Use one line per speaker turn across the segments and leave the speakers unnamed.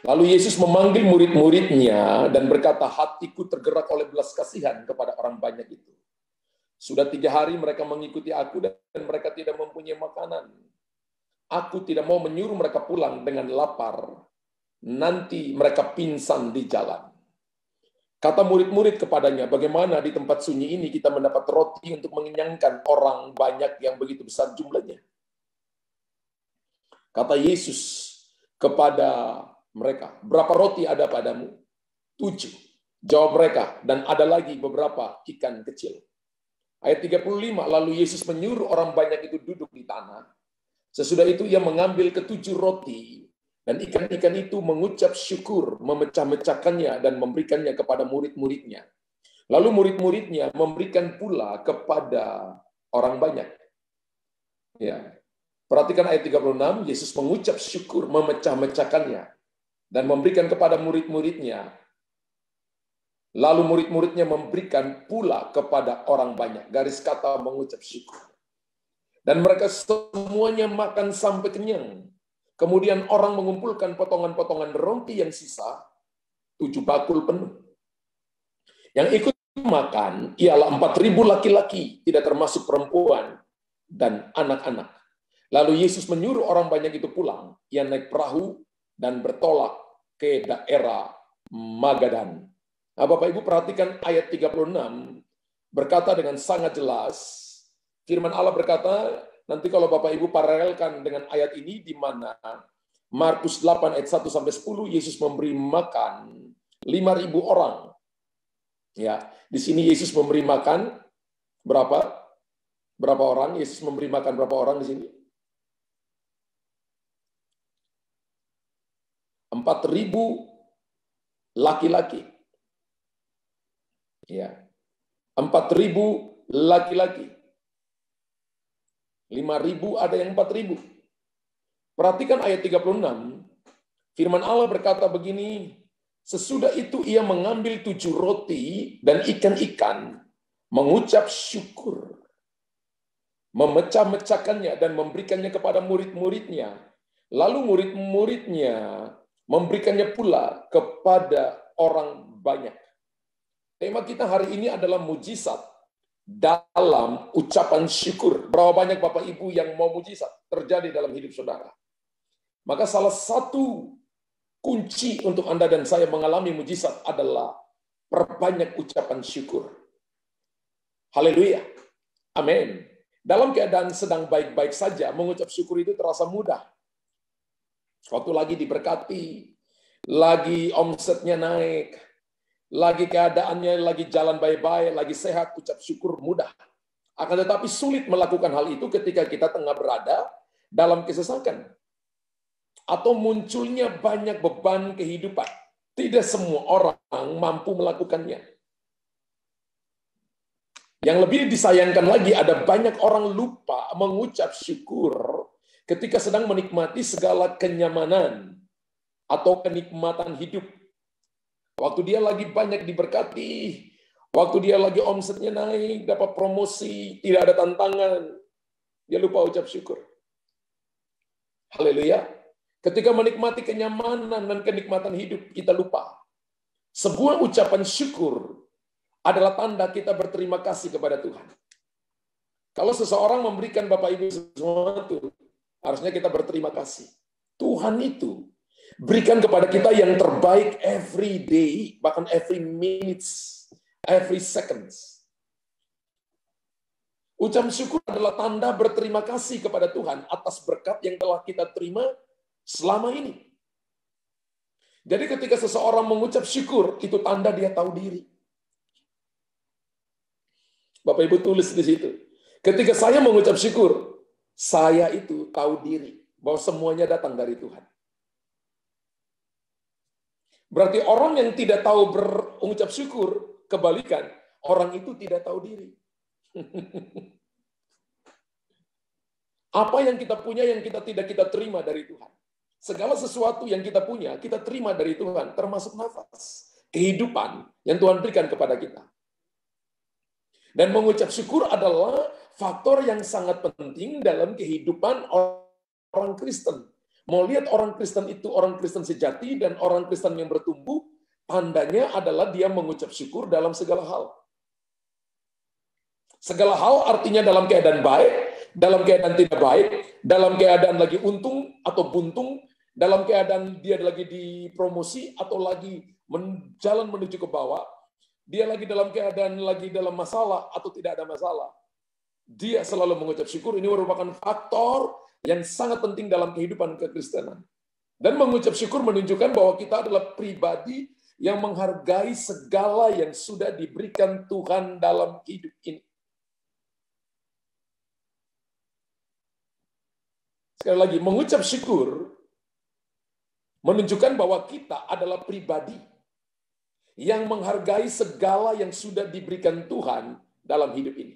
Lalu Yesus memanggil murid-muridnya dan berkata, hatiku tergerak oleh belas kasihan kepada orang banyak itu. Sudah 3 hari mereka mengikuti aku dan mereka tidak mempunyai makanan. Aku tidak mau menyuruh mereka pulang dengan lapar. Nanti mereka pingsan di jalan. Kata murid-murid kepadanya, bagaimana di tempat sunyi ini kita mendapat roti untuk mengenyangkan orang banyak yang begitu besar jumlahnya? Kata Yesus kepada mereka, berapa roti ada padamu? 7. Jawab mereka, dan ada lagi beberapa ikan kecil. Ayat 35, lalu Yesus menyuruh orang banyak itu duduk di tanah. Sesudah itu ia mengambil ke-7 roti, dan ikan-ikan itu mengucap syukur, memecah-mecahkannya dan memberikannya kepada murid-muridnya. Lalu murid-muridnya memberikan pula kepada orang banyak. Ya. Perhatikan ayat 36, Yesus mengucap syukur, memecah-mecahkannya dan memberikan kepada murid-muridnya. Lalu murid-muridnya memberikan pula kepada orang banyak. Garis kata mengucap syukur. Dan mereka semuanya makan sampai kenyang. Kemudian orang mengumpulkan potongan-potongan roti yang sisa, 7 bakul penuh. Yang ikut makan ialah 4.000 laki-laki, tidak termasuk perempuan dan anak-anak. Lalu Yesus menyuruh orang banyak itu pulang. Ia naik perahu dan bertolak ke daerah Magadan. Nah, Bapak Ibu perhatikan ayat 36 berkata dengan sangat jelas, firman Allah berkata, nanti kalau Bapak Ibu paralelkan dengan ayat ini di mana Markus 8 ayat 1 sampai 10 Yesus memberi makan 5.000 orang. Ya, di sini Yesus memberi makan berapa? Berapa orang? Yesus memberi makan berapa orang di sini? 4.000 laki-laki. Ya. 4.000 laki-laki. 5.000 ada yang 4.000. Perhatikan ayat 36. Firman Allah berkata begini, sesudah itu ia mengambil 7 roti dan ikan-ikan, mengucap syukur, memecah-mecahkannya dan memberikannya kepada murid-muridnya. Lalu murid-muridnya memberikannya pula kepada orang banyak. Tema kita hari ini adalah mujizat dalam ucapan syukur. Berapa banyak Bapak Ibu yang mau mujizat terjadi dalam hidup saudara? Maka salah satu kunci untuk Anda dan saya mengalami mujizat adalah perbanyak ucapan syukur. Haleluya. Amin. Dalam keadaan sedang baik-baik saja, mengucap syukur itu terasa mudah. Waktu lagi diberkati, lagi omsetnya naik, lagi keadaannya lagi jalan baik-baik, lagi sehat, ucap syukur mudah. Akan tetapi sulit melakukan hal itu ketika kita tengah berada dalam kesesakan. Atau munculnya banyak beban kehidupan. Tidak semua orang mampu melakukannya. Yang lebih disayangkan lagi, ada banyak orang lupa mengucap syukur ketika sedang menikmati segala kenyamanan atau kenikmatan hidup. Waktu dia lagi banyak diberkati, waktu dia lagi omsetnya naik, dapat promosi, tidak ada tantangan, dia lupa ucap syukur. Haleluya. Ketika menikmati kenyamanan dan kenikmatan hidup, kita lupa. Sebuah ucapan syukur adalah tanda kita berterima kasih kepada Tuhan. Kalau seseorang memberikan Bapak Ibu sesuatu, harusnya kita berterima kasih. Tuhan itu berikan kepada kita yang terbaik every day, bahkan every minutes, every seconds. Ucapan syukur adalah tanda berterima kasih kepada Tuhan atas berkat yang telah kita terima selama ini. Jadi ketika seseorang mengucap syukur, itu tanda dia tahu diri. Bapak Ibu tulis di situ. Ketika saya mengucap syukur, saya itu tahu diri bahwa semuanya datang dari Tuhan. Berarti orang yang tidak tahu berucap syukur, kebalikan, orang itu tidak tahu diri. Apa yang kita punya yang kita tidak kita terima dari Tuhan. Segala sesuatu yang kita punya, kita terima dari Tuhan, termasuk nafas, kehidupan yang Tuhan berikan kepada kita. Dan mengucap syukur adalah faktor yang sangat penting dalam kehidupan orang Kristen. mau lihat orang Kristen itu orang Kristen sejati dan orang Kristen yang bertumbuh, tandanya adalah dia mengucap syukur dalam segala hal. Segala hal artinya dalam keadaan baik, dalam keadaan tidak baik, dalam keadaan lagi untung atau buntung, dalam keadaan dia lagi dipromosi atau lagi jalan menuju ke bawah, dia lagi dalam keadaan lagi dalam masalah atau tidak ada masalah. Dia selalu mengucap syukur. Ini merupakan faktor yang sangat penting dalam kehidupan kekristenan. Dan mengucap syukur menunjukkan bahwa kita adalah pribadi yang menghargai segala yang sudah diberikan Tuhan dalam hidup ini. Sekali lagi, mengucap syukur menunjukkan bahwa kita adalah pribadi yang menghargai segala yang sudah diberikan Tuhan dalam hidup ini.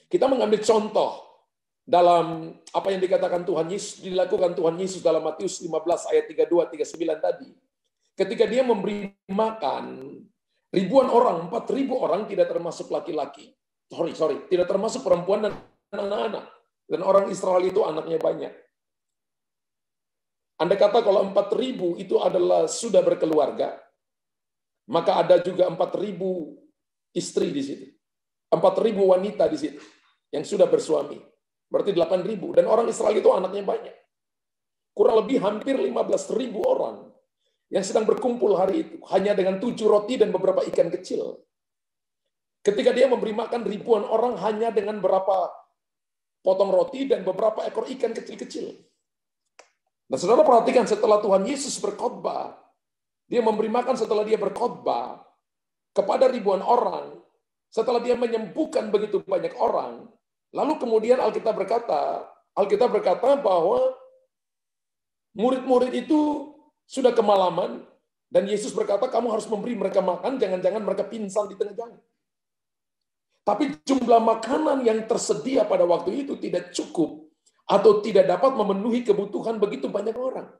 Kita mengambil contoh dalam apa yang dikatakan Tuhan Yesus, dilakukan Tuhan Yesus dalam Matius 15 ayat 32-39 tadi. Ketika dia memberi makan ribuan orang, 4.000 orang tidak termasuk laki-laki. Tidak termasuk perempuan dan anak-anak. Dan orang Israel itu anaknya banyak. Andai kata kalau 4.000 itu adalah sudah berkeluarga, maka ada juga 4.000 istri di situ. 4.000 wanita di situ yang sudah bersuami. Berarti 8.000. Dan orang Israel itu anaknya banyak. Kurang lebih hampir 15.000 orang yang sedang berkumpul hari itu. Hanya dengan 7 roti dan beberapa ikan kecil. Ketika dia memberi makan ribuan orang hanya dengan berapa potong roti dan beberapa ekor ikan kecil-kecil. Nah, saudara perhatikan setelah Tuhan Yesus berkhotbah, dia memberi makan setelah dia berkhotbah kepada ribuan orang, setelah dia menyembuhkan begitu banyak orang, lalu kemudian Alkitab berkata bahwa murid-murid itu sudah kemalaman, dan Yesus berkata, kamu harus memberi mereka makan, jangan-jangan mereka pingsan di tengah jalan. Tapi jumlah makanan yang tersedia pada waktu itu tidak cukup atau tidak dapat memenuhi kebutuhan begitu banyak orang.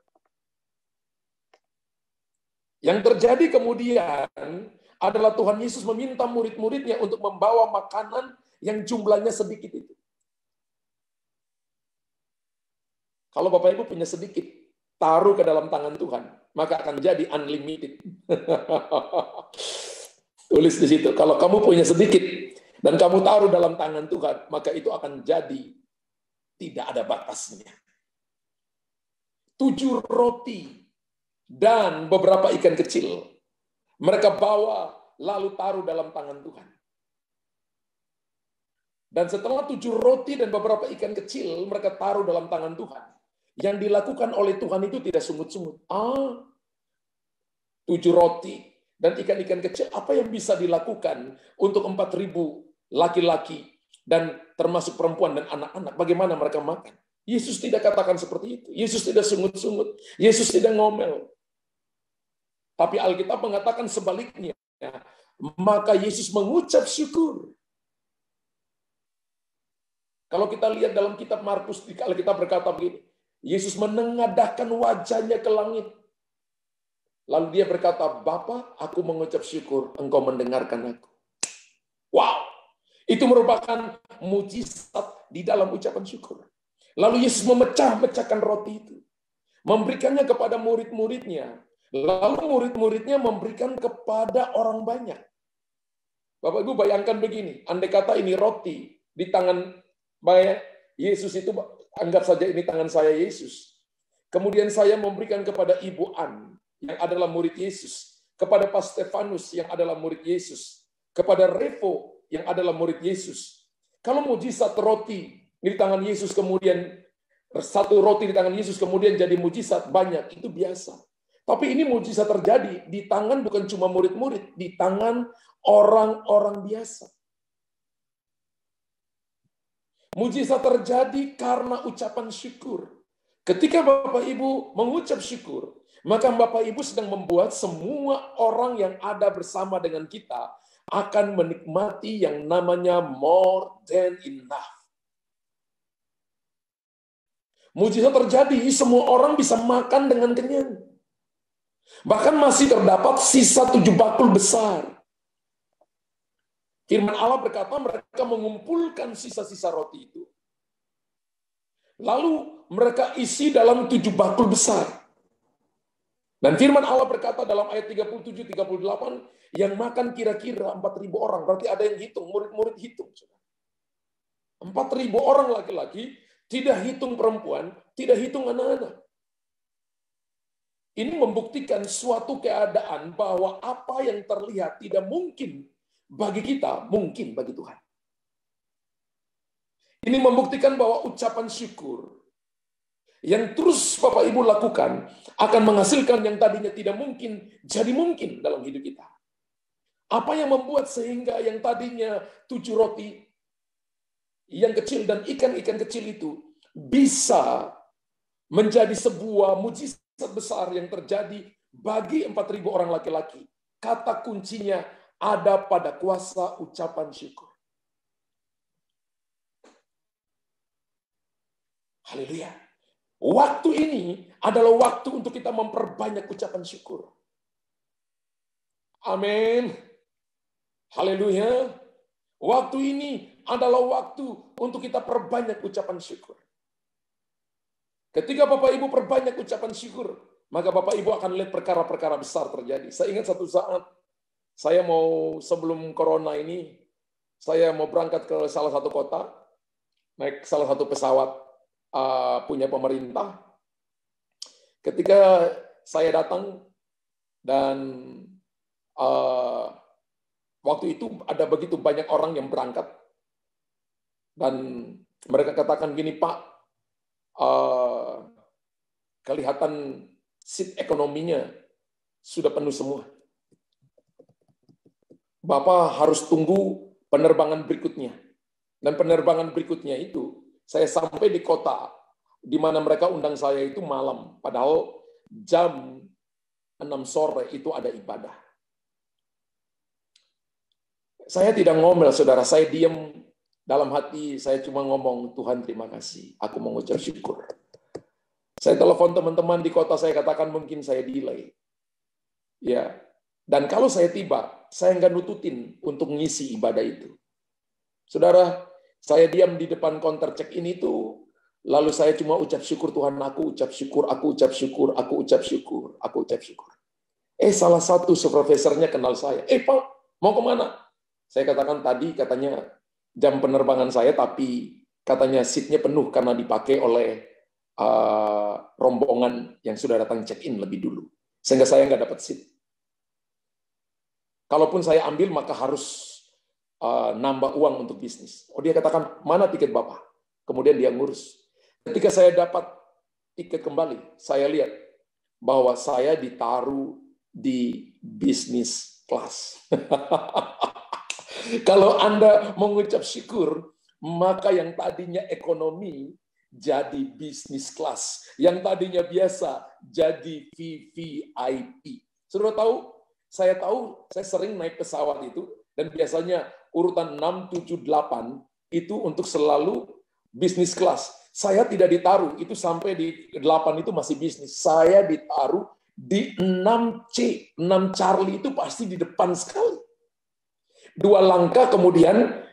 Yang terjadi kemudian adalah Tuhan Yesus meminta murid-muridnya untuk membawa makanan yang jumlahnya sedikit itu. Kalau Bapak Ibu punya sedikit, taruh ke dalam tangan Tuhan, maka akan jadi unlimited. Tulis di situ, kalau kamu punya sedikit, dan kamu taruh dalam tangan Tuhan, maka itu akan jadi tidak ada batasnya. 7 roti dan beberapa ikan kecil mereka bawa lalu taruh dalam tangan Tuhan. Dan setelah 7 roti dan beberapa ikan kecil mereka taruh dalam tangan Tuhan, yang dilakukan oleh Tuhan itu tidak sungut-sungut. 7 roti dan ikan-ikan kecil, apa yang bisa dilakukan untuk 4.000 laki-laki dan termasuk perempuan dan anak-anak? Bagaimana mereka makan? Yesus tidak katakan seperti itu. Yesus tidak sungut-sungut. Yesus tidak ngomel. Tapi Alkitab mengatakan sebaliknya. Maka Yesus mengucap syukur. Kalau kita lihat dalam kitab Markus, Alkitab berkata begini. Yesus menengadahkan wajahnya ke langit. Lalu dia berkata, Bapa, aku mengucap syukur, engkau mendengarkan aku. Wow! Itu merupakan mujizat di dalam ucapan syukur. Lalu Yesus memecah-mecahkan roti itu. Memberikannya kepada murid-muridnya. Lalu murid-muridnya memberikan kepada orang banyak. Bapak Ibu bayangkan begini. Andai kata ini roti di tangan Yesus itu, anggap saja ini tangan saya Yesus. Kemudian saya memberikan kepada Ibu An yang adalah murid Yesus. Kepada Pak Stefanus yang adalah murid Yesus. Kepada Revo yang adalah murid Yesus. Kalau mujizat roti di tangan Yesus kemudian, 1 roti di tangan Yesus kemudian jadi mujizat banyak, itu biasa. Tapi ini mujizat terjadi di tangan bukan cuma murid-murid, di tangan orang-orang biasa. Mujizat terjadi karena ucapan syukur. Ketika Bapak Ibu mengucap syukur, maka Bapak Ibu sedang membuat semua orang yang ada bersama dengan kita akan menikmati yang namanya more than enough. Mujizat terjadi, semua orang bisa makan dengan kenyang. Bahkan masih terdapat sisa 7 bakul besar. Firman Allah berkata mereka mengumpulkan sisa-sisa roti itu. Lalu mereka isi dalam 7 bakul besar. Dan firman Allah berkata dalam ayat 37-38, yang makan kira-kira 4.000 orang. Berarti ada yang hitung, murid-murid hitung. 4.000 orang laki-laki, tidak hitung perempuan, tidak hitung anak-anak. Ini membuktikan suatu keadaan bahwa apa yang terlihat tidak mungkin bagi kita, mungkin bagi Tuhan. Ini membuktikan bahwa ucapan syukur yang terus Bapak Ibu lakukan akan menghasilkan yang tadinya tidak mungkin jadi mungkin dalam hidup kita. Apa yang membuat sehingga yang tadinya 7 roti yang kecil dan ikan-ikan kecil itu bisa menjadi sebuah mujizat besar yang terjadi bagi 4.000 orang laki-laki. Kata kuncinya ada pada kuasa ucapan syukur. Haleluya. Waktu ini adalah waktu untuk kita memperbanyak ucapan syukur. Amin. Haleluya. Waktu ini adalah waktu untuk kita perbanyak ucapan syukur. Ketika Bapak Ibu perbanyak ucapan syukur, maka Bapak Ibu akan lihat perkara-perkara besar terjadi. Saya ingat satu saat, saya mau sebelum corona ini, saya mau berangkat ke salah satu kota, naik salah satu pesawat punya pemerintah. Ketika saya datang dan waktu itu ada begitu banyak orang yang berangkat dan mereka katakan gini, Pak, kelihatan seat ekonominya sudah penuh semua. Bapak harus tunggu penerbangan berikutnya. Dan penerbangan berikutnya itu, saya sampai di kota di mana mereka undang saya itu malam. Padahal jam 6 sore itu ada ibadah. Saya tidak ngomel, saudara. Saya diam dalam hati, saya cuma ngomong, Tuhan terima kasih. Aku mengucap syukur. Saya telepon teman-teman di kota, saya katakan mungkin saya delay. Ya. Dan kalau saya tiba, saya nggak nututin untuk ngisi ibadah itu. Saudara, saya diam di depan counter check-in itu, lalu saya cuma ucap syukur, Tuhan, aku ucap syukur, aku ucap syukur, aku ucap syukur, aku ucap syukur. Salah satu supervisornya kenal saya. Pak, mau kemana? Saya katakan tadi, katanya jam penerbangan saya, tapi katanya seatnya penuh karena dipakai oleh rombongan yang sudah datang check-in lebih dulu. Sehingga saya nggak dapat seat. Kalaupun saya ambil, maka harus nambah uang untuk bisnis. Dia katakan, mana tiket Bapak? Kemudian dia ngurus. Ketika saya dapat tiket kembali, saya lihat bahwa saya ditaruh di bisnis kelas. Kalau Anda mengucap syukur, maka yang tadinya ekonomi jadi bisnis kelas. Yang tadinya biasa jadi VVIP. Saudara tahu, saya sering naik pesawat itu, dan biasanya urutan 6, 7, 8 itu untuk selalu bisnis kelas. Saya tidak ditaruh, itu sampai di 8 itu masih bisnis. Saya ditaruh di 6C, 6 Charlie itu pasti di depan sekali. 2 langkah kemudian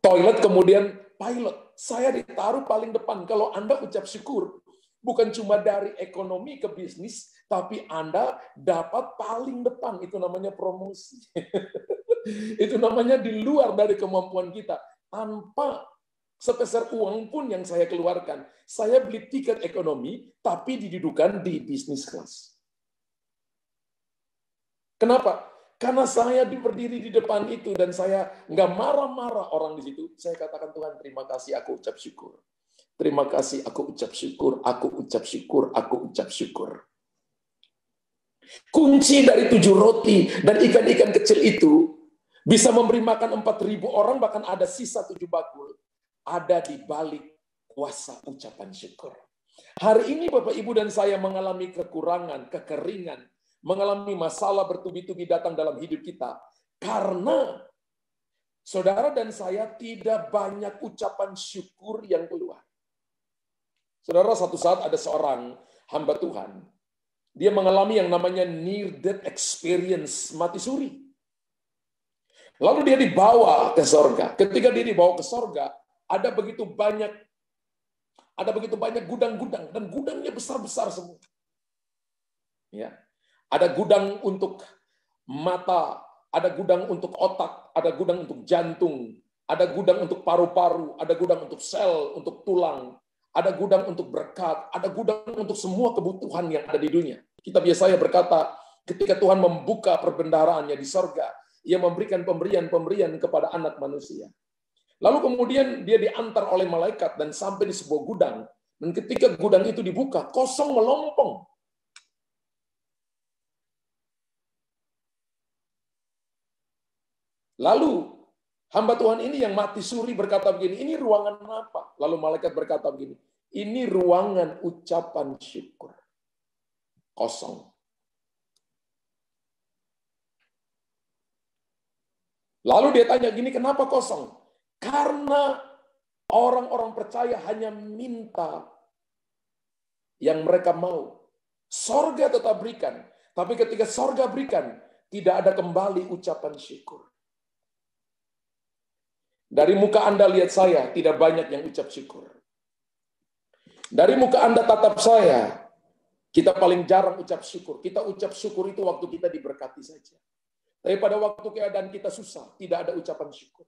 toilet, kemudian pilot. Saya ditaruh paling depan. Kalau Anda ucap syukur, bukan cuma dari ekonomi ke bisnis, tapi Anda dapat paling depan. Itu namanya promosi. Itu namanya di luar dari kemampuan kita. Tanpa sepeser uang pun yang saya keluarkan. Saya beli tiket ekonomi, tapi didudukan di bisnis kelas. Kenapa? Karena saya berdiri di depan itu dan saya nggak marah-marah orang di situ. Saya katakan, Tuhan terima kasih, aku ucap syukur. Terima kasih, aku ucap syukur, aku ucap syukur, aku ucap syukur. Kunci dari 7 roti dan ikan-ikan kecil itu bisa memberi makan 4.000 orang, bahkan ada sisa 7 bakul. Ada di balik kuasa ucapan syukur. Hari ini Bapak Ibu dan saya mengalami kekurangan, kekeringan, mengalami masalah bertubi-tubi datang dalam hidup kita. Karena saudara dan saya tidak banyak ucapan syukur yang keluar. Saudara, satu saat ada seorang hamba Tuhan. Dia mengalami yang namanya near death experience, mati suri. Lalu dia dibawa ke sorga. Ketika dia dibawa ke sorga, ada begitu banyak Ada begitu banyak gudang-gudang, dan gudangnya besar-besar semua. Ya. Ada gudang untuk mata, ada gudang untuk otak, ada gudang untuk jantung, ada gudang untuk paru-paru, ada gudang untuk sel, untuk tulang, ada gudang untuk berkat, ada gudang untuk semua kebutuhan yang ada di dunia. Kita biasanya berkata, ketika Tuhan membuka perbendaharaannya di sorga, Ia memberikan pemberian-pemberian kepada anak manusia. Lalu kemudian dia diantar oleh malaikat dan sampai di sebuah gudang. Dan ketika gudang itu dibuka, kosong melompong. Lalu hamba Tuhan ini yang mati suri berkata begini, ini ruangan apa? Lalu malaikat berkata begini, ini ruangan ucapan syukur. Kosong. Lalu dia tanya gini, kenapa kosong? Karena orang-orang percaya hanya minta yang mereka mau. Sorga tetap berikan. Tapi ketika sorga berikan, tidak ada kembali ucapan syukur. Dari muka Anda lihat saya, tidak banyak yang ucap syukur. Dari muka Anda tatap saya, kita paling jarang ucap syukur. Kita ucap syukur itu waktu kita diberkati saja. Tapi pada waktu keadaan kita susah, tidak ada ucapan syukur.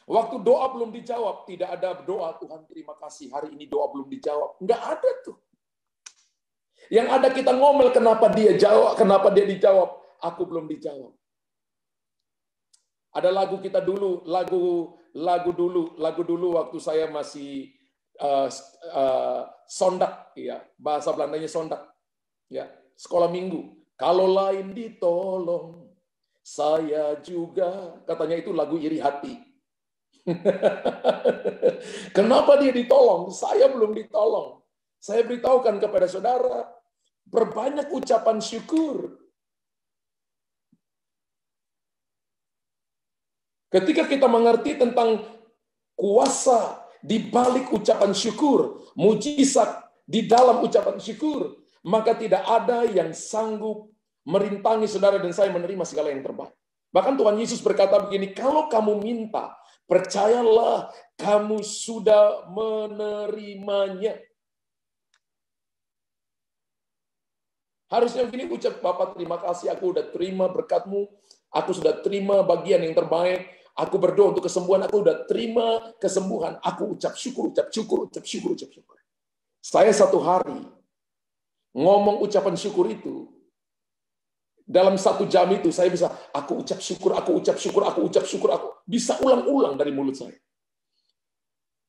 Waktu doa belum dijawab, tidak ada doa, Tuhan terima kasih, hari ini doa belum dijawab. Enggak ada tuh. Yang ada kita ngomel, kenapa dia jawab, kenapa dia dijawab, aku belum dijawab. Ada lagu kita dulu, lagu dulu waktu saya masih sondak, ya, bahasa Belandanya sondak, ya, sekolah minggu. Kalau lain ditolong, saya juga, katanya itu lagu iri hati. Kenapa dia ditolong? Saya belum ditolong. Saya beritahukan kepada saudara, berbanyak ucapan syukur. Ketika kita mengerti tentang kuasa di balik ucapan syukur, mujizat di dalam ucapan syukur, maka tidak ada yang sanggup merintangi saudara dan saya menerima segala yang terbaik. Bahkan Tuhan Yesus berkata begini, kalau kamu minta, percayalah kamu sudah menerimanya. Harusnya begini ucap, Bapak terima kasih, aku sudah terima berkat-Mu, aku sudah terima bagian yang terbaik, aku berdoa untuk kesembuhan, aku sudah terima kesembuhan, aku ucap syukur, ucap syukur, ucap syukur, ucap syukur. Saya satu hari ngomong ucapan syukur itu, dalam 1 jam itu saya bisa, aku ucap syukur, aku ucap syukur, aku ucap syukur, aku bisa ulang-ulang dari mulut saya.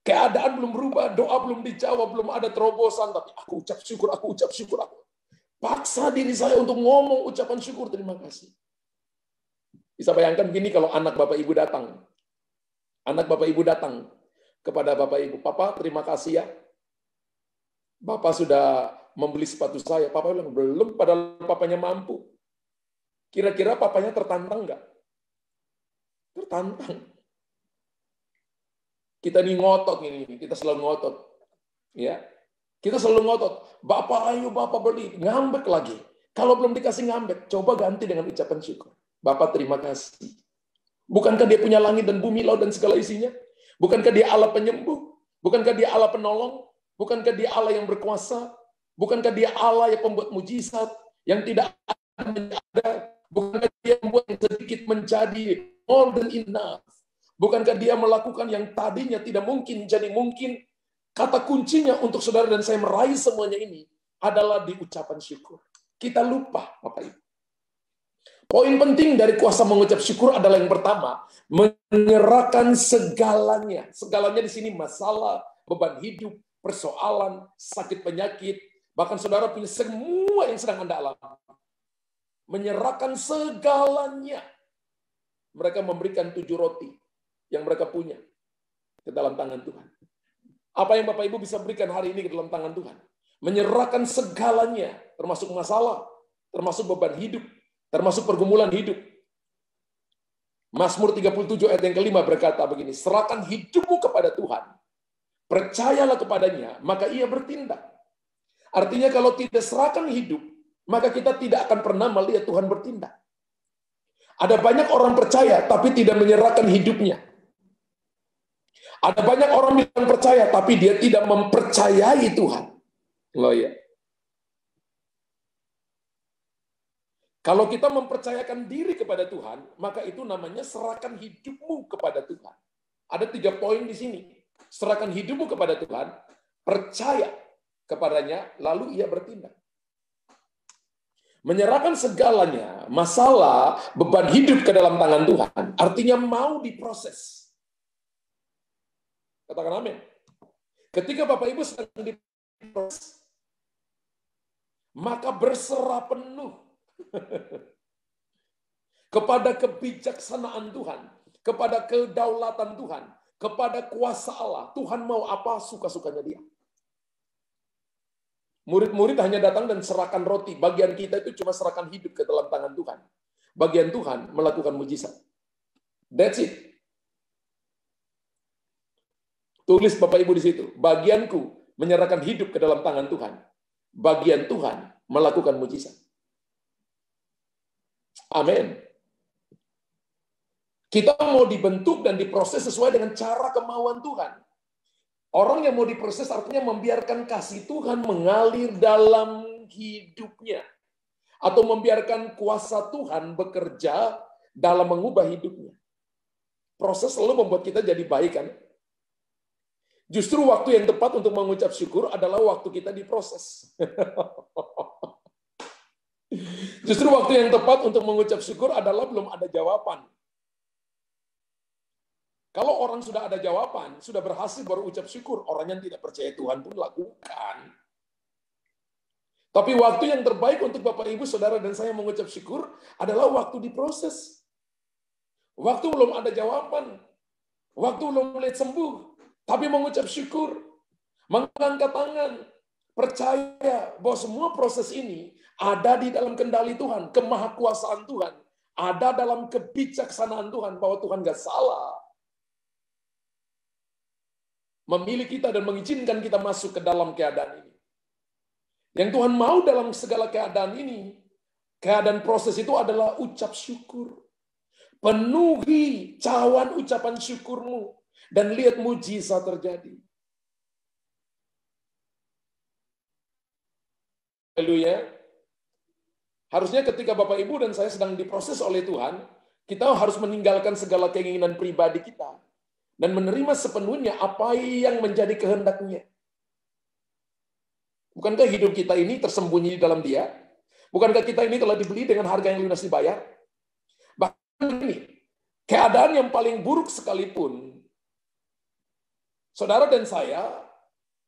Keadaan belum berubah, doa belum dijawab, belum ada terobosan, tapi aku ucap syukur, aku ucap syukur, aku paksa diri saya untuk ngomong ucapan syukur, terima kasih. Bisa bayangkan gini kalau anak Bapak Ibu datang. Anak Bapak Ibu datang kepada Bapak Ibu, Papa terima kasih ya. Bapak sudah membeli sepatu saya. Papa bilang, belum, padahal papanya mampu. Kira-kira papanya tertantang nggak? Tertantang. Kita ini ngotot ini, kita selalu ngotot. Ya. Kita selalu ngotot. Bapak ayo Bapak beli, ngambek lagi. Kalau belum dikasih ngambek, coba ganti dengan ucapan syukur. Bapak terima kasih. Bukankah dia punya langit dan bumi, laut dan segala isinya? Bukankah dia Allah penyembuh? Bukankah dia Allah penolong? Bukankah dia Allah yang berkuasa? Bukankah dia Allah yang pembuat mujizat? Yang tidak ada? Bukankah dia membuat yang sedikit menjadi more than enough? Bukankah dia melakukan yang tadinya tidak mungkin jadi mungkin? Kata kuncinya untuk saudara dan saya meraih semuanya ini adalah di ucapan syukur. Kita lupa, Bapak Ibu. Poin penting dari kuasa mengucap syukur adalah yang pertama, menyerahkan segalanya. Segalanya di sini masalah, beban hidup, persoalan, sakit penyakit, bahkan saudara punya semua yang sedang Anda alami. Menyerahkan segalanya. Mereka memberikan 7 roti yang mereka punya ke dalam tangan Tuhan. Apa yang Bapak Ibu bisa berikan hari ini ke dalam tangan Tuhan? Menyerahkan segalanya, termasuk masalah, termasuk beban hidup, termasuk pergumulan hidup. Mazmur 37 ayat yang kelima berkata begini, serahkan hidupmu kepada Tuhan, percayalah kepadanya, maka ia bertindak. Artinya kalau tidak serahkan hidup, maka kita tidak akan pernah melihat Tuhan bertindak. Ada banyak orang percaya, tapi tidak menyerahkan hidupnya. Ada banyak orang bilang percaya, tapi dia tidak mempercayai Tuhan. Loh ya. Kalau kita mempercayakan diri kepada Tuhan, maka itu namanya serahkan hidupmu kepada Tuhan. Ada 3 poin di sini. Serahkan hidupmu kepada Tuhan, percaya kepadanya, lalu ia bertindak. Menyerahkan segalanya, masalah, beban hidup ke dalam tangan Tuhan, artinya mau diproses. Katakan amin. Ketika Bapak Ibu sedang diproses, maka berserah penuh kepada kebijaksanaan Tuhan, kepada kedaulatan Tuhan, kepada kuasa Allah. Tuhan mau apa, suka-sukanya dia. Murid-murid hanya datang dan serahkan roti. Bagian kita itu cuma serahkan hidup ke dalam tangan Tuhan. Bagian Tuhan melakukan mujizat. That's it. Tulis Bapak Ibu di situ. Bagianku menyerahkan hidup ke dalam tangan Tuhan. Bagian Tuhan melakukan mujizat. Amin. Kita mau dibentuk dan diproses sesuai dengan cara kemauan Tuhan. Orang yang mau diproses artinya membiarkan kasih Tuhan mengalir dalam hidupnya. Atau membiarkan kuasa Tuhan bekerja dalam mengubah hidupnya. Proses selalu membuat kita jadi baik, kan? Justru waktu yang tepat untuk mengucap syukur adalah waktu kita diproses. Justru waktu yang tepat untuk mengucap syukur adalah belum ada jawaban. Kalau orang sudah ada jawaban, sudah berhasil baru ucap syukur. Orang yang tidak percaya Tuhan pun lakukan. Tapi waktu yang terbaik untuk Bapak, Ibu, Saudara, dan saya mengucap syukur adalah waktu diproses. Waktu belum ada jawaban. Waktu belum melihat sembuh. Tapi mengucap syukur. Mengangkat tangan. Percaya bahwa semua proses ini ada di dalam kendali Tuhan. Kemahakuasaan Tuhan. Ada dalam kebijaksanaan Tuhan. Bahwa Tuhan gak salah memilih kita dan mengizinkan kita masuk ke dalam keadaan ini. Yang Tuhan mau dalam segala keadaan ini, keadaan proses itu adalah ucap syukur. Penuhi cawan ucapan syukurmu dan lihat mujizat terjadi. Haleluya. Harusnya ketika Bapak Ibu dan saya sedang diproses oleh Tuhan, kita harus meninggalkan segala keinginan pribadi kita dan menerima sepenuhnya apa yang menjadi kehendak-Nya. Bukankah hidup kita ini tersembunyi di dalam Dia? Bukankah kita ini telah dibeli dengan harga yang lunas dibayar? Bahkan ini, keadaan yang paling buruk sekalipun, saudara dan saya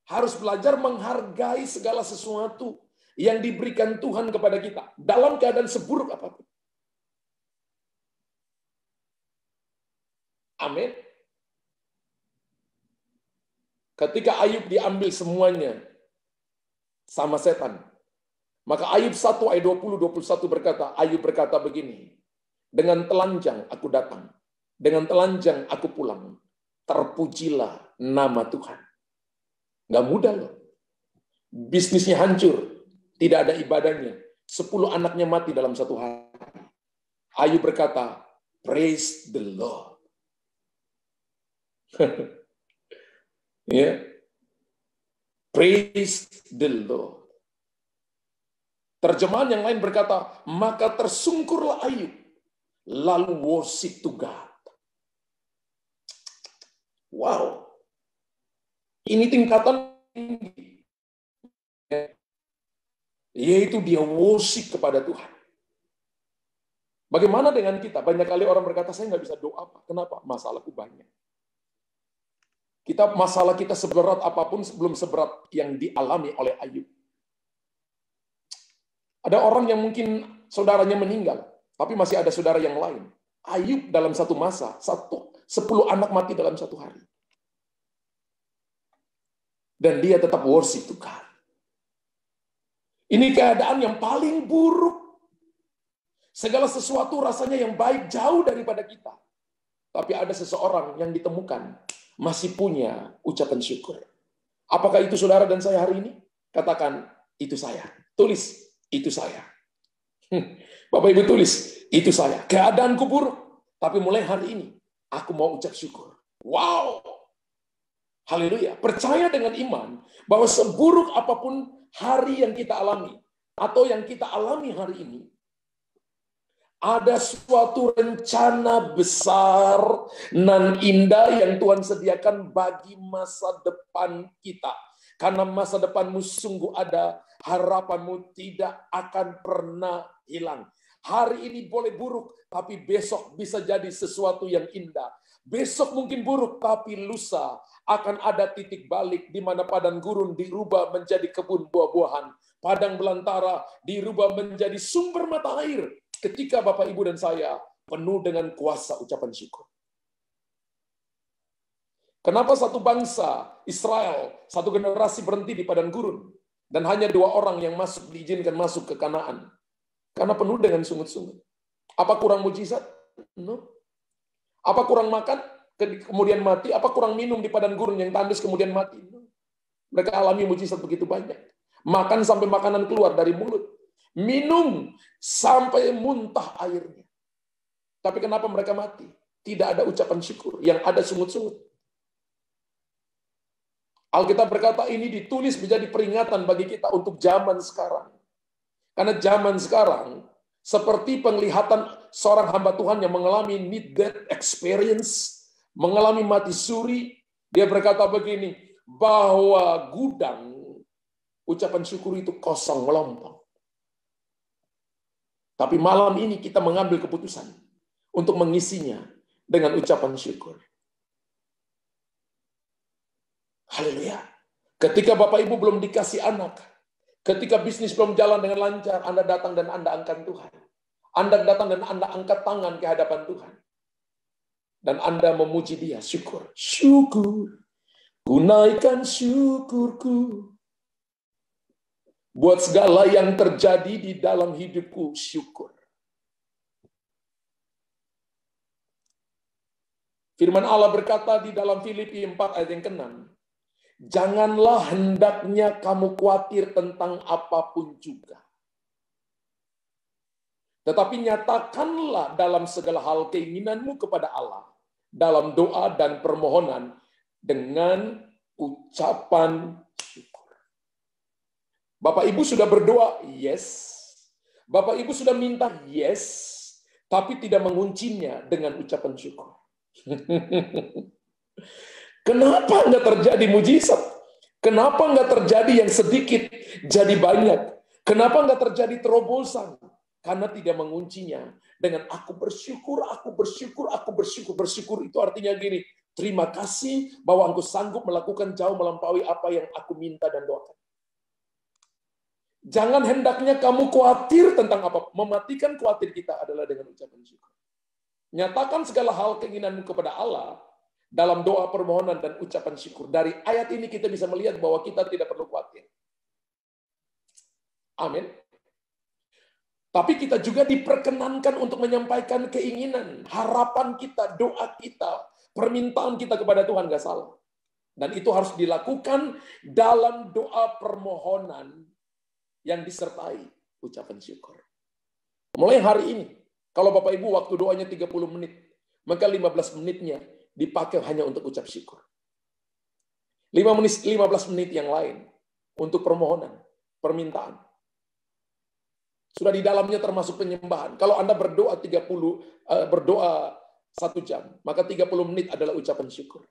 harus belajar menghargai segala sesuatu yang diberikan Tuhan kepada kita, dalam keadaan seburuk apapun. Amin. Ketika Ayub diambil semuanya sama setan, maka Ayub 1 ayat 20-21 berkata, Ayub berkata begini, dengan telanjang aku datang, dengan telanjang aku pulang, terpujilah nama Tuhan. Nggak mudah loh. Bisnisnya hancur, tidak ada ibadahnya, 10 anaknya mati dalam 1 hari. Ayub berkata, praise the Lord. Ya, praise the Lord. Terjemahan yang lain berkata, maka tersungkurlah Ayub, lalu worship to God. Wow, ini tingkatan tinggi, yaitu dia worship kepada Tuhan. Bagaimana dengan kita? Banyak kali orang berkata, saya nggak bisa doa, Pak. Kenapa? Masalahku banyak. Masalah kita seberat apapun belum seberat yang dialami oleh Ayub. Ada orang yang mungkin saudaranya meninggal, tapi masih ada saudara yang lain. Ayub dalam satu masa, 10 anak mati dalam 1 hari. Dan dia tetap worship Tuhan. Ini keadaan yang paling buruk. Segala sesuatu rasanya yang baik jauh daripada kita. Tapi ada seseorang yang ditemukan masih punya ucapan syukur. Apakah itu saudara dan saya hari ini? Katakan, itu saya. Tulis, itu saya. Bapak Ibu tulis, itu saya. Keadaanku buruk, tapi mulai hari ini, aku mau ucap syukur. Wow! Haleluya. Percaya dengan iman bahwa seburuk apapun hari yang kita alami atau yang kita alami hari ini, ada suatu rencana besar nan indah yang Tuhan sediakan bagi masa depan kita. Karena masa depanmu sungguh ada, harapanmu tidak akan pernah hilang. Hari ini boleh buruk, tapi besok bisa jadi sesuatu yang indah. Besok mungkin buruk, tapi lusa akan ada titik balik di mana padang gurun dirubah menjadi kebun buah-buahan. Padang belantara dirubah menjadi sumber mata air. Ketika Bapak, Ibu, dan saya penuh dengan kuasa ucapan syukur. Kenapa satu bangsa, Israel, satu generasi berhenti di padang gurun, dan hanya 2 orang yang diizinkan masuk ke Kanaan? Karena penuh dengan sungut-sungut. Apa kurang mujizat? No. Apa kurang makan, kemudian mati? Apa kurang minum di padang gurun yang tandus kemudian mati? No. Mereka alami mujizat begitu banyak. Makan sampai makanan keluar dari mulut. Minum sampai muntah airnya. Tapi kenapa mereka mati? Tidak ada ucapan syukur, yang ada sungut-sungut. Alkitab berkata ini ditulis menjadi peringatan bagi kita untuk zaman sekarang. Karena zaman sekarang, seperti penglihatan seorang hamba Tuhan yang mengalami near-death experience, mengalami mati suri, dia berkata begini, bahwa gudang ucapan syukur itu kosong melompong. Tapi malam ini kita mengambil keputusan untuk mengisinya dengan ucapan syukur. Haleluya. Ketika Bapak Ibu belum dikasih anak, ketika bisnis belum jalan dengan lancar, Anda datang dan Anda angkat Tuhan. Anda datang dan Anda angkat tangan ke hadapan Tuhan. Dan Anda memuji Dia, syukur. Syukur, ku naikkan syukurku. Buat segala yang terjadi di dalam hidupku, syukur. Firman Allah berkata di dalam Filipi 4 ayat yang ke-6, janganlah hendaknya kamu khawatir tentang apapun juga. Tetapi nyatakanlah dalam segala hal keinginanmu kepada Allah, dalam doa dan permohonan, dengan ucapan syukur. Bapak Ibu sudah berdoa? Yes. Bapak Ibu sudah minta? Yes. Tapi tidak menguncinya dengan ucapan syukur. Kenapa nggak terjadi mujizat? Kenapa nggak terjadi yang sedikit jadi banyak? Kenapa nggak terjadi terobosan? Karena tidak menguncinya dengan aku bersyukur, aku bersyukur, aku bersyukur. Bersyukur itu artinya gini, terima kasih bahwa engkau sanggup melakukan jauh melampaui apa yang aku minta dan doakan. Jangan hendaknya kamu khawatir tentang apa. Mematikan khawatir kita adalah dengan ucapan syukur. Nyatakan segala hal keinginanmu kepada Allah dalam doa, permohonan, dan ucapan syukur. Dari ayat ini kita bisa melihat bahwa kita tidak perlu khawatir. Amin. Tapi kita juga diperkenankan untuk menyampaikan keinginan, harapan kita, doa kita, permintaan kita kepada Tuhan, gak salah. Dan itu harus dilakukan dalam doa permohonan yang disertai ucapan syukur. Mulai hari ini, kalau Bapak Ibu waktu doanya 30 menit, maka 15 menitnya dipakai hanya untuk ucap syukur. 15 menit yang lain untuk permohonan, permintaan. Sudah di dalamnya termasuk penyembahan. Kalau Anda berdoa 1 jam, maka 30 menit adalah ucapan syukur.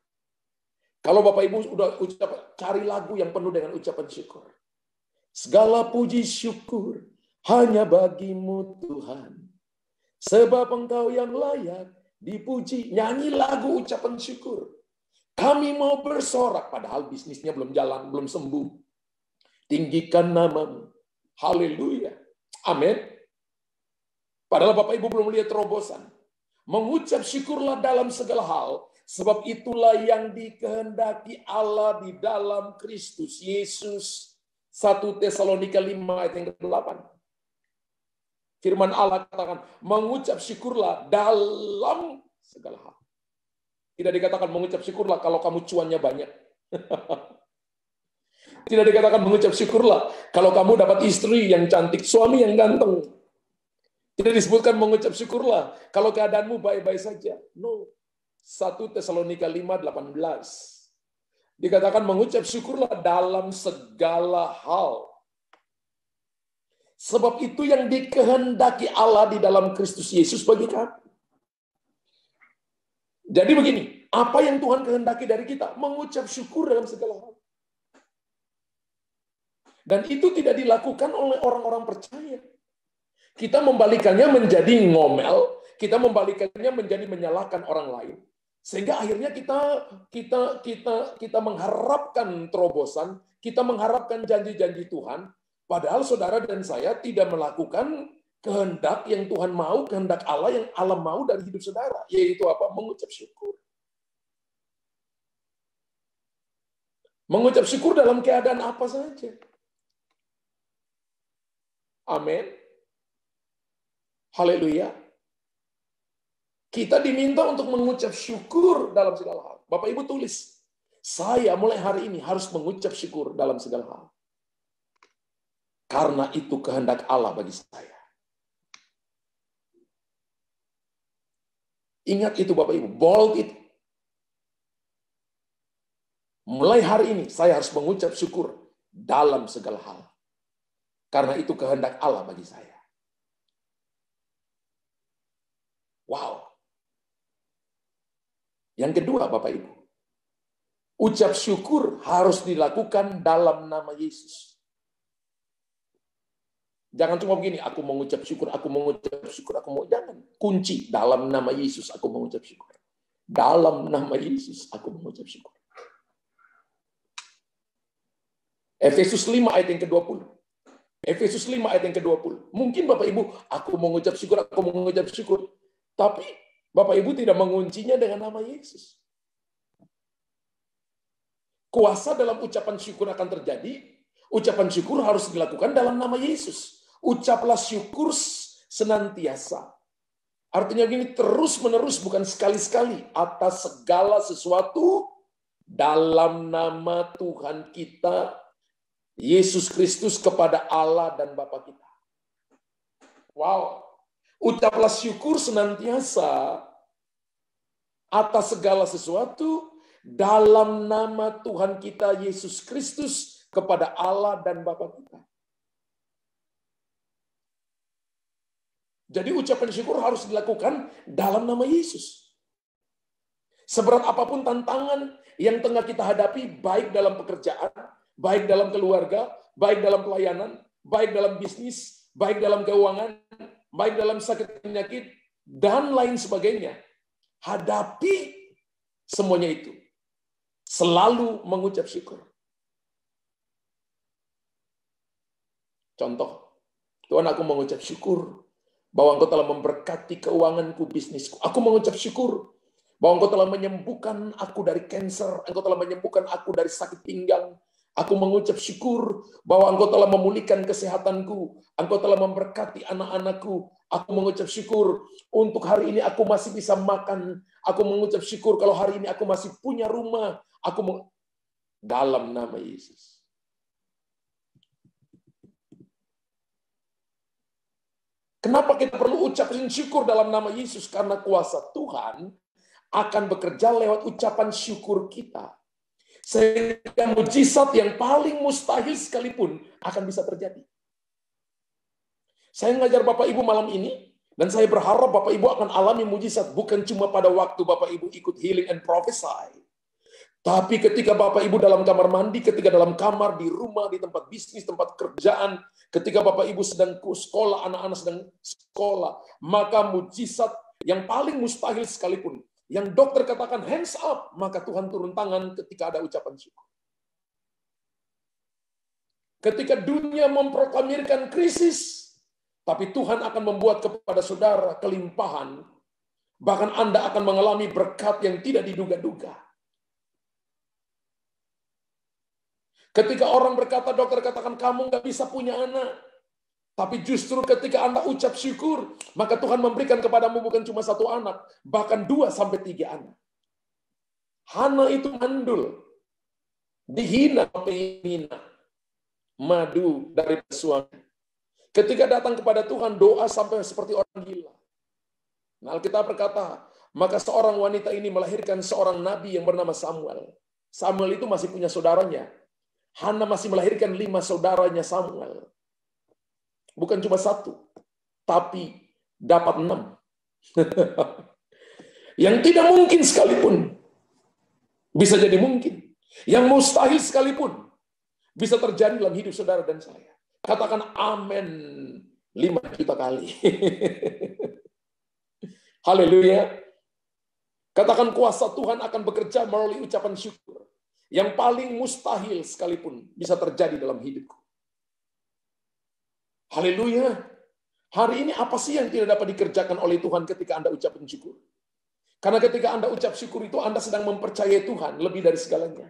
Kalau Bapak Ibu sudah cari lagu yang penuh dengan ucapan syukur. Segala puji syukur hanya bagimu Tuhan. Sebab Engkau yang layak dipuji. Nyanyi lagu ucapan syukur. Kami mau bersorak, padahal bisnisnya belum jalan, belum sembuh. Tinggikan namamu. Haleluya. Amin. Padahal Bapak Ibu belum lihat terobosan. Mengucap syukurlah dalam segala hal, sebab itulah yang dikehendaki Allah di dalam Kristus Yesus. 1 Tesalonika 5 ayat yang ke-8. Firman Allah katakan, mengucap syukurlah dalam segala hal. Tidak dikatakan mengucap syukurlah kalau kamu cuannya banyak. Tidak dikatakan mengucap syukurlah kalau kamu dapat istri yang cantik, suami yang ganteng. Tidak disebutkan mengucap syukurlah kalau keadaanmu baik-baik saja. No. 1 Tesalonika 5:18. Dikatakan mengucap syukurlah dalam segala hal. Sebab itu yang dikehendaki Allah di dalam Kristus Yesus bagi kami. Jadi begini, apa yang Tuhan kehendaki dari kita? Mengucap syukur dalam segala hal. Dan itu tidak dilakukan oleh orang-orang percaya. Kita membalikannya menjadi ngomel, kita membalikannya menjadi menyalahkan orang lain. Sehingga akhirnya kita mengharapkan terobosan, kita mengharapkan janji-janji Tuhan, padahal saudara dan saya tidak melakukan kehendak yang Tuhan mau, kehendak Allah yang Allah mau dari hidup saudara, yaitu apa? Mengucap syukur. Mengucap syukur dalam keadaan apa saja. Amin. Haleluya. Kita diminta untuk mengucap syukur dalam segala hal. Bapak Ibu tulis, saya mulai hari ini harus mengucap syukur dalam segala hal. Karena itu kehendak Allah bagi saya. Ingat itu Bapak Ibu, bold itu. Mulai hari ini saya harus mengucap syukur dalam segala hal. Karena itu kehendak Allah bagi saya. Wow. Yang kedua Bapak Ibu, ucap syukur harus dilakukan dalam nama Yesus. Jangan cuma begini, aku mengucap syukur, aku mengucap syukur, aku mau. Jangan. Kunci, dalam nama Yesus aku mengucap syukur. Dalam nama Yesus aku mengucap syukur. Efesus 5 ayat yang ke-20. Efesus 5 ayat yang ke-20. Mungkin Bapak Ibu, aku mengucap syukur, aku mengucap syukur. Tapi Bapak Ibu tidak menguncinya dengan nama Yesus. Kuasa dalam ucapan syukur akan terjadi. Ucapan syukur harus dilakukan dalam nama Yesus. Ucaplah syukur senantiasa. Artinya gini, terus-menerus, bukan sekali-sekali. Atas segala sesuatu dalam nama Tuhan kita, Yesus Kristus, kepada Allah dan Bapa kita. Wow. Ucaplah syukur senantiasa atas segala sesuatu dalam nama Tuhan kita Yesus Kristus kepada Allah dan Bapa kita. Jadi ucapan syukur harus dilakukan dalam nama Yesus. Seberat apapun tantangan yang tengah kita hadapi, baik dalam pekerjaan, baik dalam keluarga, baik dalam pelayanan, baik dalam bisnis, baik dalam keuangan, baik dalam sakit penyakit, dan lain sebagainya. Hadapi semuanya itu. Selalu mengucap syukur. Contoh, Tuhan, aku mengucap syukur bahwa Engkau telah memberkati keuanganku, bisnisku. Aku mengucap syukur bahwa Engkau telah menyembuhkan aku dari kanker, Engkau telah menyembuhkan aku dari sakit pinggang. Aku mengucap syukur bahwa Engkau telah memulihkan kesehatanku. Engkau telah memberkati anak-anakku. Aku mengucap syukur untuk hari ini aku masih bisa makan. Aku mengucap syukur kalau hari ini aku masih punya rumah. Dalam nama Yesus. Kenapa kita perlu ucapkan syukur dalam nama Yesus? Karena kuasa Tuhan akan bekerja lewat ucapan syukur kita. Sehingga mujizat yang paling mustahil sekalipun akan bisa terjadi. Saya ngajar Bapak Ibu malam ini, dan saya berharap Bapak Ibu akan alami mujizat bukan cuma pada waktu Bapak Ibu ikut healing and prophesy. Tapi ketika Bapak Ibu dalam kamar mandi, ketika dalam kamar, di rumah, di tempat bisnis, tempat kerjaan, ketika Bapak Ibu sedang sekolah, anak-anak sedang sekolah, maka mujizat yang paling mustahil sekalipun, yang dokter katakan hands up, maka Tuhan turun tangan ketika ada ucapan syukur. Ketika dunia memproklamirkan krisis, tapi Tuhan akan membuat kepada saudara kelimpahan, bahkan Anda akan mengalami berkat yang tidak diduga-duga. Ketika orang berkata, dokter katakan kamu nggak bisa punya anak, tapi justru ketika Anda ucap syukur, maka Tuhan memberikan kepadamu bukan cuma 1 anak, bahkan 2 sampai 3 anak. Hana itu mandul, dihina, madu dari suami. Ketika datang kepada Tuhan, doa sampai seperti orang gila. Nah, Alkitab berkata, maka seorang wanita ini melahirkan seorang nabi yang bernama Samuel. Samuel itu masih punya saudaranya. Hana masih melahirkan 5 saudaranya Samuel. Bukan cuma 1, tapi dapat 6. Yang tidak mungkin sekalipun bisa jadi mungkin. Yang mustahil sekalipun bisa terjadi dalam hidup saudara dan saya. Katakan amin 5 juta kali. Haleluya. Katakan kuasa Tuhan akan bekerja melalui ucapan syukur. Yang paling mustahil sekalipun bisa terjadi dalam hidupku. Haleluya. Hari ini apa sih yang tidak dapat dikerjakan oleh Tuhan ketika Anda ucapkan syukur? Karena ketika Anda ucap syukur itu, Anda sedang mempercayai Tuhan lebih dari segalanya.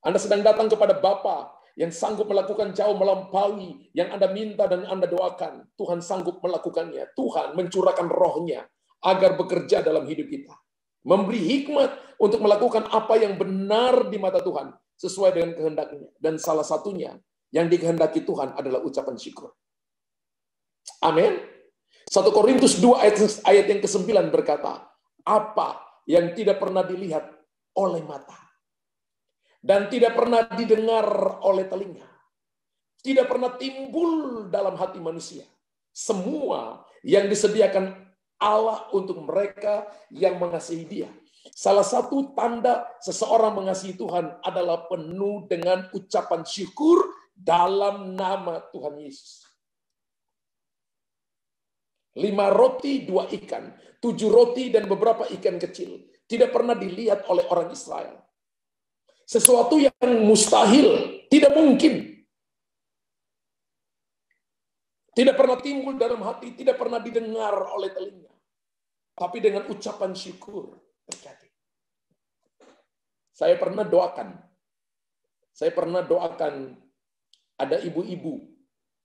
Anda sedang datang kepada Bapa yang sanggup melakukan jauh melampaui yang Anda minta dan Anda doakan. Tuhan sanggup melakukannya. Tuhan mencurahkan rohnya agar bekerja dalam hidup kita. Memberi hikmat untuk melakukan apa yang benar di mata Tuhan sesuai dengan kehendaknya. Dan salah satunya yang dikehendaki Tuhan adalah ucapan syukur. Amin. 1 Korintus 2 ayat yang ke-9 berkata, apa yang tidak pernah dilihat oleh mata dan tidak pernah didengar oleh telinga, tidak pernah timbul dalam hati manusia, semua yang disediakan Allah untuk mereka yang mengasihi Dia. Salah satu tanda seseorang mengasihi Tuhan adalah penuh dengan ucapan syukur dalam nama Tuhan Yesus. 5 roti, 2 ikan, 7 roti dan beberapa ikan kecil tidak pernah dilihat oleh orang Israel. Sesuatu yang mustahil, tidak mungkin. Tidak pernah timbul dalam hati, tidak pernah didengar oleh telinga. Tapi dengan ucapan syukur terjadi. Saya pernah doakan ada ibu-ibu,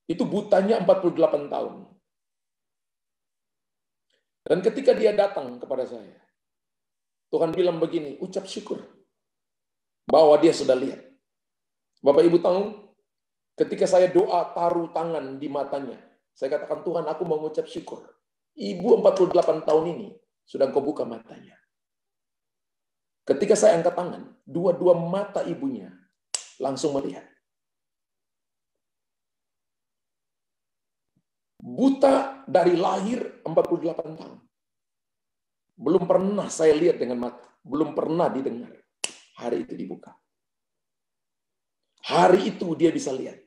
itu butanya 48 tahun. Dan ketika dia datang kepada saya, Tuhan bilang begini, ucap syukur bahwa dia sudah lihat. Bapak Ibu tahu, ketika saya doa taruh tangan di matanya, saya katakan, Tuhan aku mau mengucap syukur. Ibu 48 tahun ini sudah Engkau buka matanya. Ketika saya angkat tangan, dua-dua mata ibunya langsung melihat. Buta dari lahir 48 tahun. Belum pernah saya lihat dengan mata. Belum pernah didengar. Hari itu dibuka. Hari itu dia bisa lihat.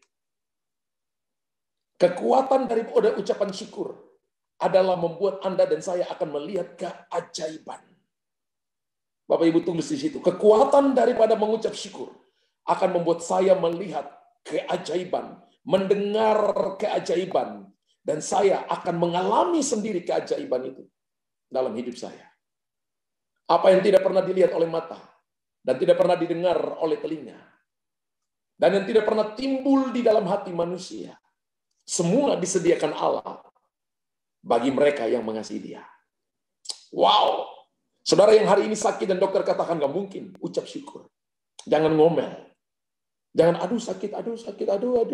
Kekuatan daripada ucapan syukur adalah membuat Anda dan saya akan melihat keajaiban. Bapak Ibu tulis di situ. Kekuatan daripada mengucap syukur akan membuat saya melihat keajaiban. Mendengar keajaiban. Dan saya akan mengalami sendiri keajaiban itu dalam hidup saya. Apa yang tidak pernah dilihat oleh mata dan tidak pernah didengar oleh telinga dan yang tidak pernah timbul di dalam hati manusia, semua disediakan Allah bagi mereka yang mengasihi Dia. Wow! Saudara yang hari ini sakit dan dokter katakan nggak mungkin, ucap syukur. Jangan ngomel. Jangan aduh sakit.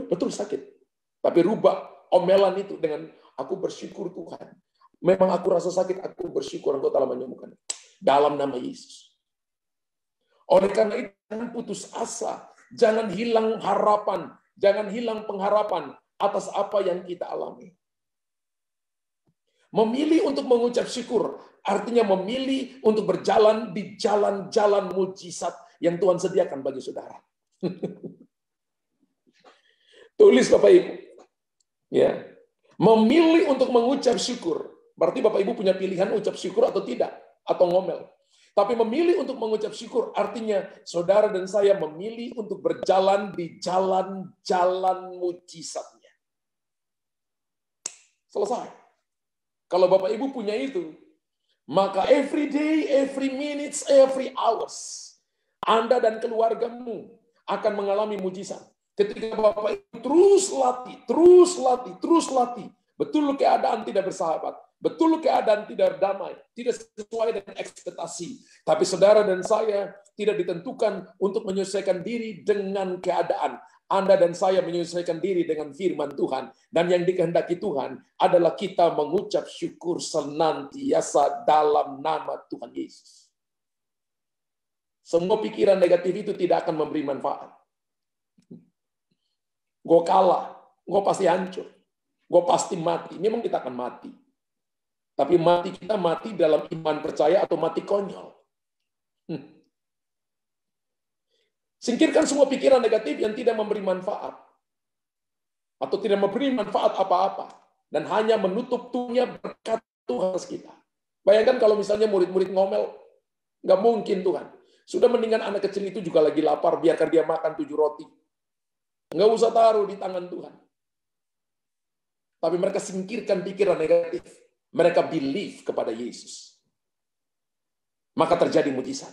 Betul sakit. Tapi rubah omelan itu dengan aku bersyukur Tuhan. Memang aku rasa sakit, aku bersyukur Engkau telah menyembuhkan. Dalam nama Yesus. Oleh karena itu, jangan putus asa. Jangan hilang harapan. Jangan hilang pengharapan atas apa yang kita alami. Memilih untuk mengucap syukur, artinya memilih untuk berjalan di jalan-jalan mujizat yang Tuhan sediakan bagi saudara. Tulis Bapak Ibu. Ya, memilih untuk mengucap syukur. Berarti Bapak Ibu punya pilihan ucap syukur atau tidak, atau ngomel. Tapi memilih untuk mengucap syukur artinya saudara dan saya memilih untuk berjalan di jalan-jalan mujizatnya. Selesai. Kalau Bapak Ibu punya itu, maka every day, every minutes, every hours, Anda dan keluargamu akan mengalami mujizat. Ketika Bapak Ibu terus latih. Betul keadaan tidak bersahabat. Betul keadaan tidak damai. Tidak sesuai dengan ekspektasi. Tapi saudara dan saya tidak ditentukan untuk menyesuaikan diri dengan keadaan. Anda dan saya menyesuaikan diri dengan firman Tuhan. Dan yang dikehendaki Tuhan adalah kita mengucap syukur senantiasa dalam nama Tuhan Yesus. Semua pikiran negatif itu tidak akan memberi manfaat. Gue kalah, gue pasti hancur, gue pasti mati. Memang kita akan mati. Tapi mati kita mati dalam iman percaya atau mati konyol. Singkirkan semua pikiran negatif yang tidak memberi manfaat. Atau tidak memberi manfaat apa-apa. Dan hanya menutup tuhnya berkat Tuhan atas kita. Bayangkan kalau misalnya murid-murid ngomel, nggak mungkin Tuhan. Sudah mendingan anak kecil itu juga lagi lapar, biarkan dia makan 7 roti. Nggak usah taruh di tangan Tuhan. Tapi mereka singkirkan pikiran negatif. Mereka believe kepada Yesus. Maka terjadi mujizat.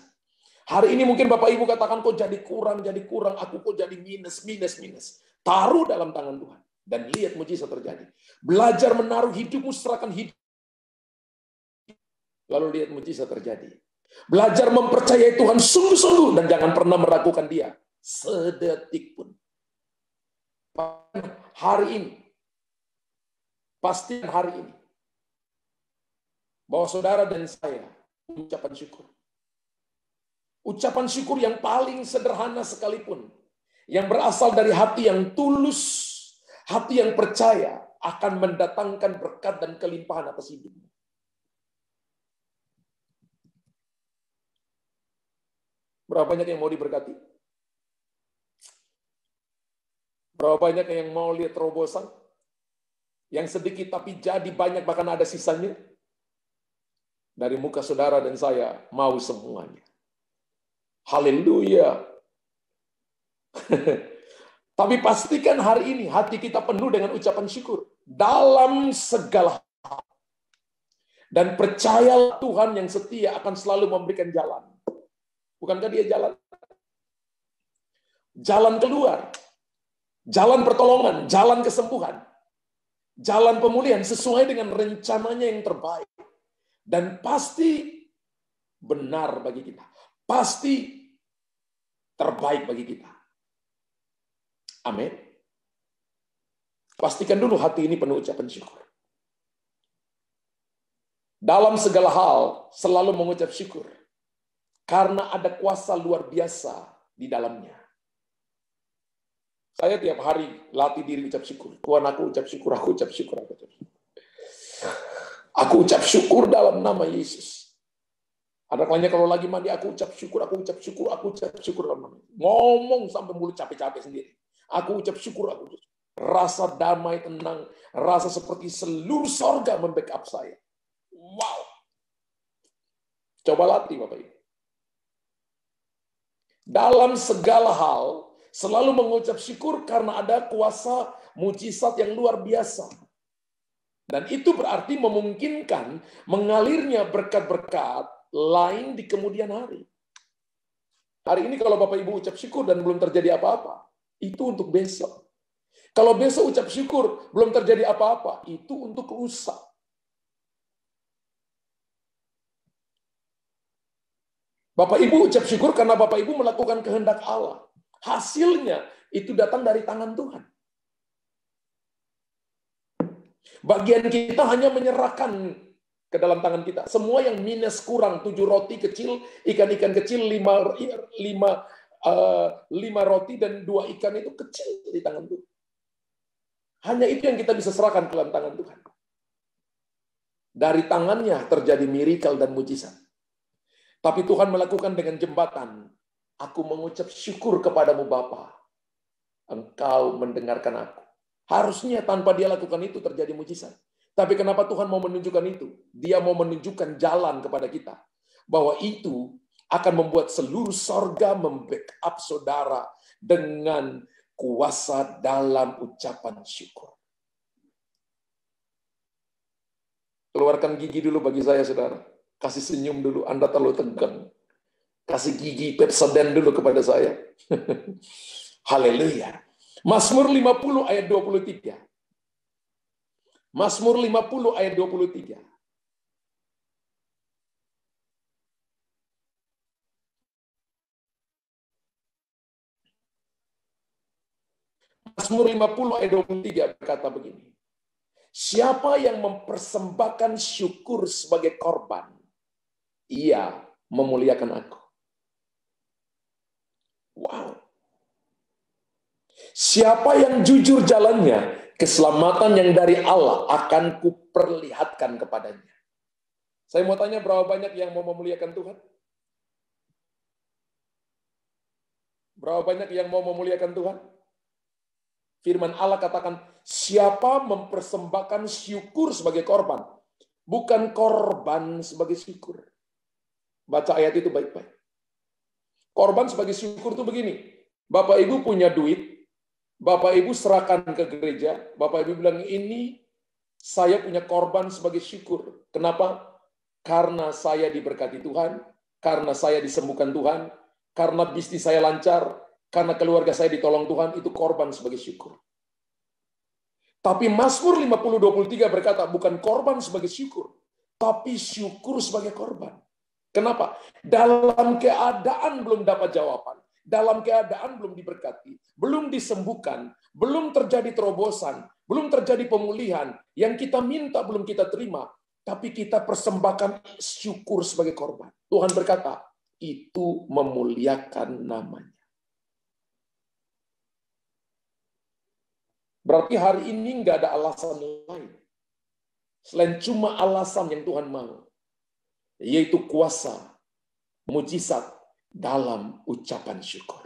Hari ini mungkin Bapak Ibu katakan, kok jadi kurang, aku kok jadi minus. Taruh dalam tangan Tuhan. Dan lihat mujizat terjadi. Belajar menaruh hidupmu, serahkan hidup. Lalu lihat mujizat terjadi. Belajar mempercayai Tuhan sungguh-sungguh dan jangan pernah meragukan Dia sedetik pun. Hari ini, pastikan hari ini, bahwa saudara dan saya ucapan syukur. Ucapan syukur yang paling sederhana sekalipun, yang berasal dari hati yang tulus, hati yang percaya, akan mendatangkan berkat dan kelimpahan atas hidupmu. Berapa banyak yang mau diberkati? Berapa banyak yang mau lihat terobosan? Yang sedikit tapi jadi banyak, bahkan ada sisanya? Dari muka saudara dan saya mau semuanya. Haleluya. Tapi pastikan hari ini hati kita penuh dengan ucapan syukur. Dalam segala hal. Dan percayalah Tuhan yang setia akan selalu memberikan jalan. Bukankah Dia jalan? Jalan keluar, jalan pertolongan, jalan kesembuhan, jalan pemulihan sesuai dengan rencananya yang terbaik. Dan pasti benar bagi kita. Pasti terbaik bagi kita. Amin. Pastikan dulu hati ini penuh ucapan syukur. Dalam segala hal selalu mengucap syukur. Karena ada kuasa luar biasa di dalamnya. Saya tiap hari latih diri ucap syukur. Tuhan, aku ucap syukur, aku ucap syukur, aku ucap syukur. Aku ucap syukur dalam nama Yesus. Ada kalanya kalau lagi mandi, aku ucap syukur, aku ucap syukur, aku ucap syukur dalam nama Yesus. Ngomong sampai mulut capek-capek sendiri. Aku ucap syukur, aku ucap syukur. Rasa damai, tenang, rasa seperti seluruh sorga membackup saya. Wow. Coba latih Bapak Ibu. Dalam segala hal, selalu mengucap syukur karena ada kuasa mujizat yang luar biasa. Dan itu berarti memungkinkan mengalirnya berkat-berkat lain di kemudian hari. Hari ini kalau Bapak Ibu ucap syukur dan belum terjadi apa-apa, itu untuk besok. Kalau besok ucap syukur, belum terjadi apa-apa, itu untuk lusa. Bapak Ibu ucap syukur karena Bapak Ibu melakukan kehendak Allah. Hasilnya itu datang dari tangan Tuhan. Bagian kita hanya menyerahkan ke dalam tangan kita. Semua yang minus kurang, 7 roti kecil, ikan-ikan kecil, 5 roti dan 2 ikan itu kecil di tangan Tuhan. Hanya itu yang kita bisa serahkan ke dalam tangan Tuhan. Dari tangannya terjadi miracle dan mujizat. Tapi Tuhan melakukan dengan jembatan. Aku mengucap syukur kepadamu Bapa. Engkau mendengarkan aku. Harusnya tanpa Dia lakukan itu terjadi mujizat. Tapi kenapa Tuhan mau menunjukkan itu? Dia mau menunjukkan jalan kepada kita. Bahwa itu akan membuat seluruh sorga membackup saudara dengan kuasa dalam ucapan syukur. Keluarkan gigi dulu bagi saya, saudara. Kasih senyum dulu, Anda terlalu tegang. Kasih gigi Pepsodent dulu kepada saya. Haleluya. Mazmur 50 ayat 23. Mazmur 50 ayat 23. Mazmur 50 ayat 23 berkata begini. Siapa yang mempersembahkan syukur sebagai korban, ia memuliakan aku. Siapa yang jujur jalannya, keselamatan yang dari Allah akan kuperlihatkan kepadanya. Saya mau tanya, berapa banyak yang mau memuliakan Tuhan? Berapa banyak yang mau memuliakan Tuhan? Firman Allah katakan, siapa mempersembahkan syukur sebagai korban, bukan korban sebagai syukur. Baca ayat itu baik-baik. Korban sebagai syukur itu begini, Bapak Ibu punya duit, Bapak Ibu serahkan ke gereja, Bapak Ibu bilang, ini saya punya korban sebagai syukur. Kenapa? Karena saya diberkati Tuhan, karena saya disembuhkan Tuhan, karena bisnis saya lancar, karena keluarga saya ditolong Tuhan, itu korban sebagai syukur. Tapi Mazmur 50:23 berkata, bukan korban sebagai syukur, tapi syukur sebagai korban. Kenapa? Dalam keadaan belum dapat jawaban, dalam keadaan belum diberkati, belum disembuhkan, belum terjadi terobosan, belum terjadi pemulihan, yang kita minta belum kita terima, tapi kita persembahkan syukur sebagai korban. Tuhan berkata, itu memuliakan namanya. Berarti hari ini nggak ada alasan lain, selain cuma alasan yang Tuhan mau, yaitu kuasa, mujizat dalam ucapan syukur.